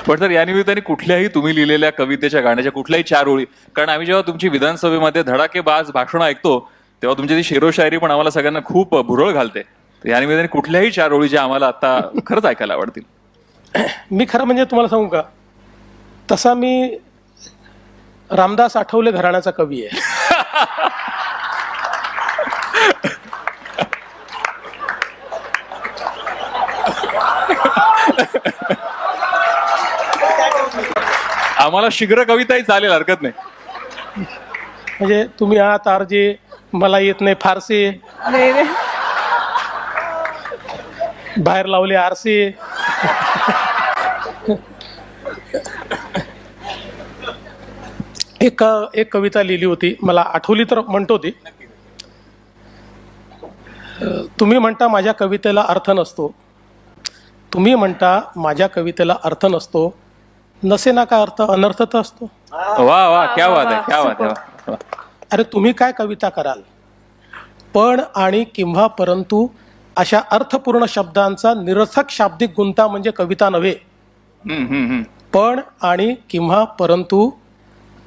पण तर या निमित्ताने कुठल्याही तुम्ही लिहिलेल्या कवितेच्या गाण्याच्या कुठल्याही 4 ओळी, कारण आम्ही जेव्हा तुमची विधानसभेमध्ये धडाकेबाज भाषणं ऐकतो तेव्हा तुमची ती शेरोशायरी पण आम्हाला सगळ्यांना खूप भुरळ घालते. तर या निमित्ताने कुठल्याही 4 ओळी ज्या आम्हाला आता खरंच ऐकायला आवडतील. मी खरं म्हणजे तुम्हाला सांगू का, तसा मी रामदास आठवले घराण्याचा कवी आहे. आम्हाला शीघ्र कविताही चालेल, हरकत नाही. म्हणजे तुम्ही आहात आरजे, मला येत नाही फारसे, नाही नाही. बाहेर लावले आरसे. एक कविता लिहिली होती, मला आठवली तर म्हणतो ती. तुम्ही म्हणता माझ्या कवितेला अर्थ नसतो, तुम्ही म्हणता माझ्या कवितेला अर्थ नसतो, नसे ना का अर्थ, अनर्थ तर असतो. वा वा, क्या बात आहे, क्या बात आहे. अरे तुम्ही काय कविता कराल, पण आणि किंवा परंतु अशा अर्थपूर्ण शब्दांचा निरर्थक शाब्दिक गुंता म्हणजे कविता नव्हे. पण आणि किंवा परंतु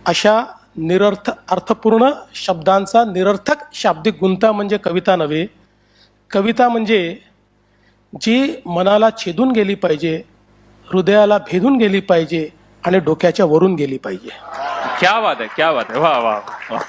अशा अर्थपूर्ण शब्दांचा निरर्थक शाब्दिक गुंता म्हणजे कविता नव्हे. कविता म्हणजे जी मनाला छेदून गेली पाहिजे, हृदयाला भेदून गेली पाहिजे आणि डोक्याच्या वरून गेली पाहिजे. क्या बात आहे, क्या बात आहे. वा वा वा.